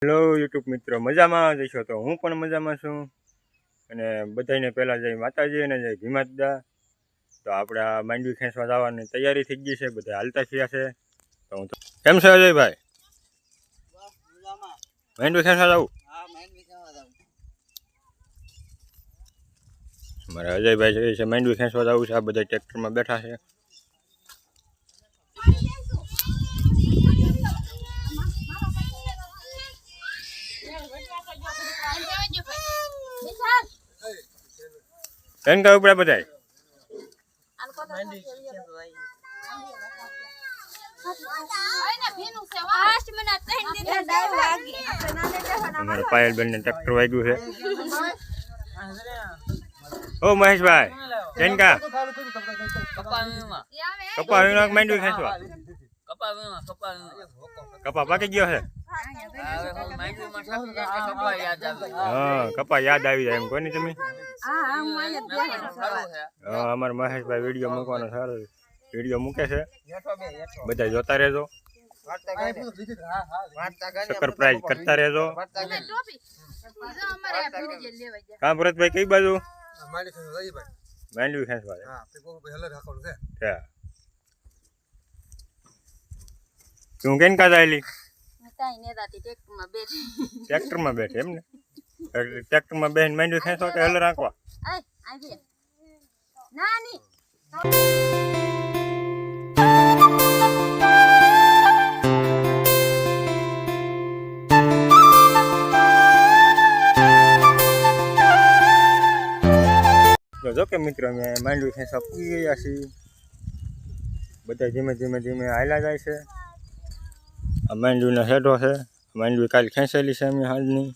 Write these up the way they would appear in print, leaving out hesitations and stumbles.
Hello YouTube મિત્રો, મજામાં જઈશો તો હું પણ મજામાં છું. અને બધાને પહેલાં જય માતાજી અને જય ભીમાદા. તો આપણે આ માંડવી ખેંચવા જવાની તૈયારી થઈ ગઈ છે, બધા હાલતા થયા છે. તો હું કેમ છે અજયભાઈ? માંડવી ખેંચવા જવું? મારા અજયભાઈ છે માંડવી ખેંચવા જવું છે. આ બધા ટ્રેક્ટરમાં બેઠા છે. કેમ કહું પડે બધા? અમારે પાયલબેન ને ટ્રેક્ટર વાગ્યું છે. ઓ મહેશભાઈ, કેનકા કપા વીણવા માંડવી ખેંચવા? કપા પાકી ગયો છે. હા, કપા યાદ આવી જાય એમ કોની તમે? હા, અમારા મહેશભાઈ વિડીયો મૂકવાનો સારો વિડીયો મૂકે છે, બધા જોતા રહેજો, સબસ્ક્રાઇબ કરતા રહેજો. હા ભરતભાઈ, કઈ બાજુ માંડવી ખેંચવા? તું કેમ કા જાયલી? ટ્રેક્ટરમાં બેઠી એમ ને? ટ્રેક્ટરમાં બેન માંડવી ખેંચવા કે હલ રાખવા? જો કે મિત્રો, અમે માંડવી ખેંચવા પૂરી ગયા છીએ. બધા ધીમે ધીમે હાલ્યા જાય છે. આ માંડવીનો હેડો છે. માંડવી કાલે ખેંચેલી છે અમે હાલની.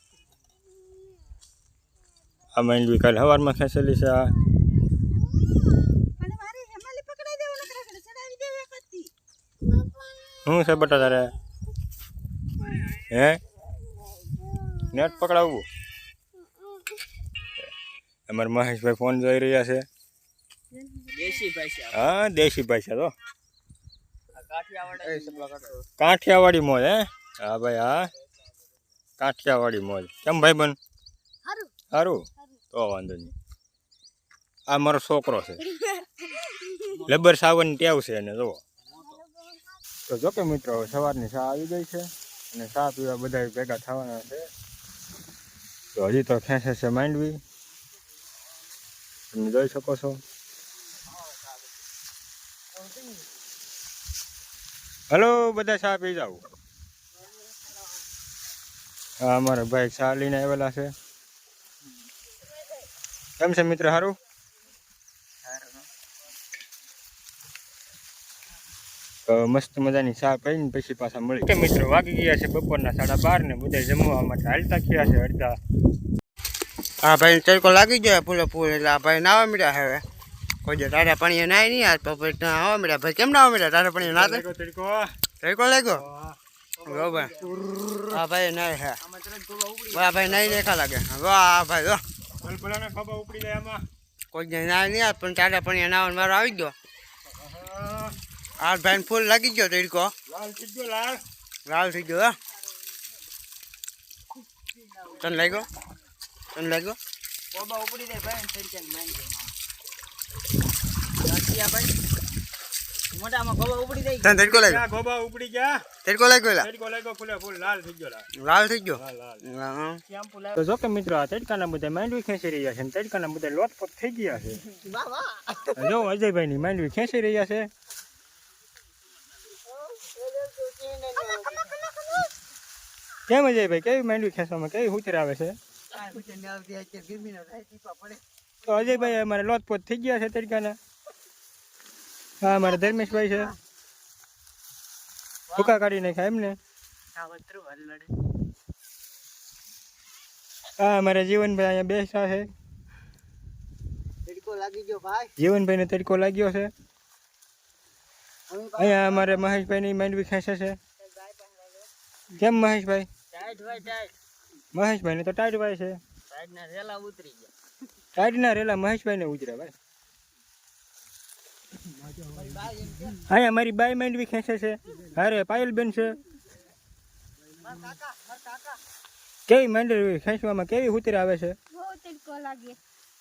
આ માંડવી કાલે સવારમાં ખેંચેલી છે. આ શું છે બટા તારે? હે, નેટ પકડાવવું? અમારા મહેશભાઈ ફોન જોઈ રહ્યા છે. હા, દેશી ભાષા તો કાઠિયાવાડી મોજ. હે હા ભાઈ, હા કાઠિયાવાડી મોજ. કેમ ભાઈ બન? સારું, તો વાંધો નહીં. આ મારો છોકરો છે, લબર સાવરની ટેવ છે એને. જુઓ તો જો કે મિત્રો, સવારની ચા આવી ગઈ છે અને ચા પીવા બધા ભેગા થવાના છે. તો હજી તો ખેંચે છે માંડવી, તમે જોઈ શકો છો. હલો બધા, ચા પી જાવ. હા, અમારા ભાઈ ચા લઈને આવેલા છે. કેમ છે મિત્ર? સારું. તો મસ્ત મજાની ચા પીને પછી પાછા મળી. કે મિત્રો, વાગી ગયા છે બપોરના 12:30 ને બધા જમવા માટે હાલતા થયા છે અડધા. હા ભાઈ, તડકો લાગી જાય ફૂલે ફૂલ, એટલે આ ભાઈ નાવા મીડા હવે. કોઈ જે તારા પાણી નાય નહીં આજ તો પછી નાવા મીડા. ભાઈ કેમ નાવા મીડા? તારા પાણી ના તડકો લાગ્યો? બરોબર. હા ભાઈ નાય હે. વાહ ભાઈ નાઈ દેખા લાગે. વાહ ભાઈ, વાહ ખબર ઉપડી જાય આમાં. કોઈ જે નાય નહીં આજ પણ તારા પાણી નાવાનો મારો આવી ગયો. આ ભાઈ ફૂલ લાગી ગયો તડકો. લાલ થઈ ગયો, લાલ લાલ થઈ ગયો. તને લાગ્યો? તને લાગ્યો? કોબા ઉપડી જાય ભાઈ, તડકા માંડી મોટામાં કોબા ઉપડી જાય. તને તડકો લાગ્યો? ગોબા ઉપડી ગયા. તડકો લાગ્યો? તડકો લાગ્યો, ફૂલે ફૂલ લાલ થઈ ગયો. લાલ થઈ ગયો. તો જો કે મિત્રો, આ તડકાના બધા માંડવી ખેંચી રહ્યા છે. તડકાના બધા લોટપોટ થઈ ગયા છે. જો અજયભાઈ ની માંડવી ખેંચી રહ્યા છે. કેમ અજયભાઈ, કેવી માંડવી ખેંચવામાં કેવી ઉતર આવે છે? તો અજયભાઈ અમારે લોટપોટ થઈ ગયા છે તડકાના. હા, અમારા ધર્મેશભાઈ છે, ભૂકા કાઢી નાખ્યા એમને. હા, અમારા જીવનભાઈ અહીંયા બેસા છે. જીવનભાઈ ને તડકો લાગ્યો છે. અહીંયા અમારે મહેશભાઈ ની માંડવી ખેંચે છે. કેમ મહેશભાઈ? મહેશભાઈ ને તો ટાઈટ ભાઈ છે. ટાઈટ ના રેલા મહેશભાઈ ને ઉતર્યા ભાઈ. અહીંયા મારી બાઈ માંડવી ખેંચે છે. અરે પાયલબેન છે. કેવી માંડવી ખેંચવામાં કેવી ઉતરી આવે છે? બહુ તડકો લાગે.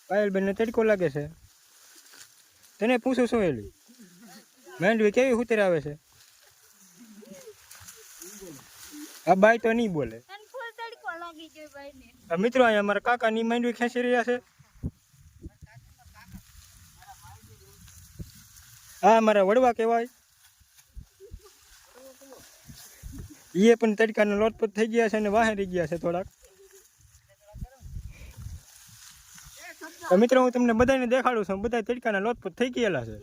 પાયલબેનને તડકો લાગે છે. તને પૂછું શું એલી માંડવી કેવી ઉતરી આવે છે? આ બાઈ તો નહીં બોલે. અને ફૂલ તડકો લાગી ગયો ભાઈને. આ મિત્રો અહીંયા અમારા કાકાની માંડવી ખેંચી રહ્યા છે. હા મારા વડવા કહેવાય. એ પણ તડકાનો લોટપોટ થઈ ગયા છે અને વાહેરી ગયા છે થોડાક. મિત્રો હું તમને બધાને દેખાડું છું, બધા તડકાના લોટપોટ થઈ ગયેલા છે.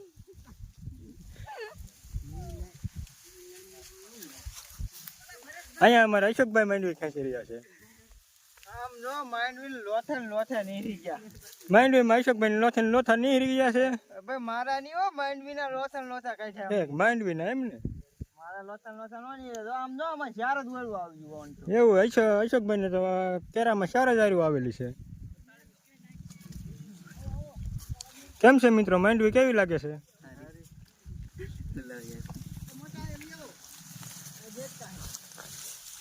અહીંયા અમારા અશોકભાઈ માંડવી ખેંચી રહ્યા છે. આમ જો માંડવી લોથે નીરી ગયા. માંડવીમાં અશોકભાઈ લોથા લોથા નીહરી ગયા છે. ભાઈ મારા નહીં હો, માંડવીના લોથા કાઢ્યા. એક માંડવીના એમ ને મારા લોથા નો નીરે તો આમ જો આમાં ચાર જ વળું આવ્યું ઓન. એવું અશોકભાઈને તો કેરામાં 4000 આવેલી છે. કેમ છે મિત્રો માંડવી કેવી લાગે છે?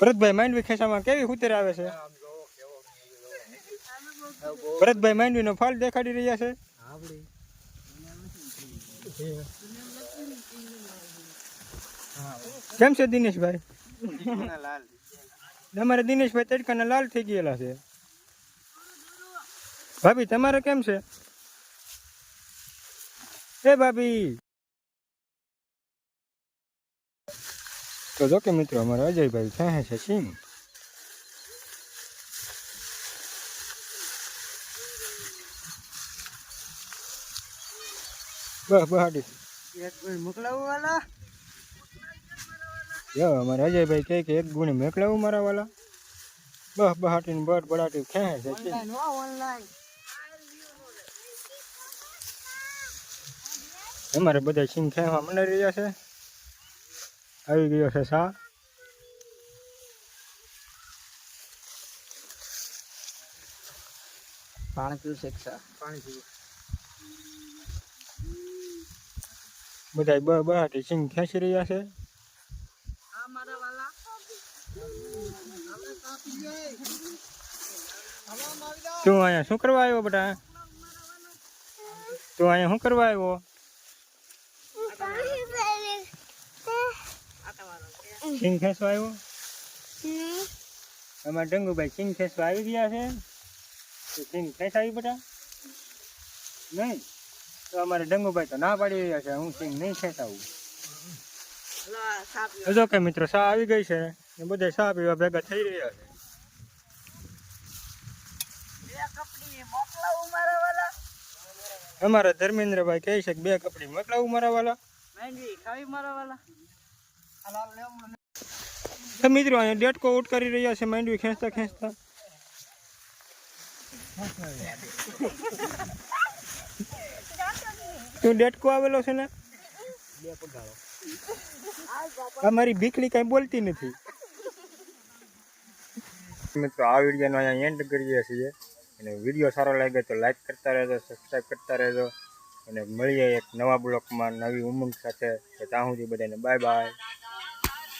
ભરતભાઈ માંડવી ખેંચામાં કેવી ઉતર આવે છે? ભરતભાઈ માંડવીનો ફળ દેખાડી રહ્યા છે. કેમ છે દિનેશભાઈ? તમારે દિનેશભાઈ તડકાના લાલ થઈ ગયેલા છે. ભાભી તમારે કેમ છે? એ ભાભી તો જો કે મિત્રો અમારા અજયભાઈ ખેંચે છે સિંગ. બહાડી એક કોઈ મોકલાવું વાલા. જો અમારા અજયભાઈ કહે કે એક ગુણે મોકલાવું મારા વાલા. બહાટીને બડાટી ખેંચે છે. ઓનલાઈન અમારે બધા સિંગ ખેંચવા મંડાઈ રહ્યા છે. આવી ગયો છે સા. પાણી પીવું છે પાણી પીવું. બધા બહાટી સિંગ ખેંચી રહ્યા છે. તું અહીંયા શું કરવા આવ્યો બેટા? તું અહીંયા શું કરવા આવ્યો? સિંગ ખેંચવા આવ્યો? અમારા ડંગુભાઈ સિંગ ખેંચવા આવી ગયા છે. સિંગ ખેંચાવી બેટા? નહીં તો અમારે ડંગુભાઈ તો ના પાડી રહ્યા છે, હું સિંગ નહીં ખેંચાવું. જો કે મિત્રો સા આવી ગઈ છે ને બધા સા પીવા ભેગા થઈ રહ્યા છે. અમારા ધર્મેન્દ્રભાઈ કહે છે કે 2 કપડી મોકલાવું મારા વાલા. તો મિત્રો અહીંયા ડેટકો ઉટ કરી રહ્યા છે માંડવી ખેંચતા ખેંચતા. તું ડેટકો આવેલો છે ને? અમારી ભીખલી કઈ બોલતી નથી. મિત્રો આ વિડીયોનો અહીંયા એન્ડ કરીએ છીએ. અને વિડીયો સારો લાગે તો લાઈક કરતા રહેજો, સબસ્ક્રાઈબ કરતા રહેજો. અને મળીએ એક નવા બ્લોગમાં નવી ઉમંગ સાથે. તો ત્યાં સુધી બધાને બાય બાય.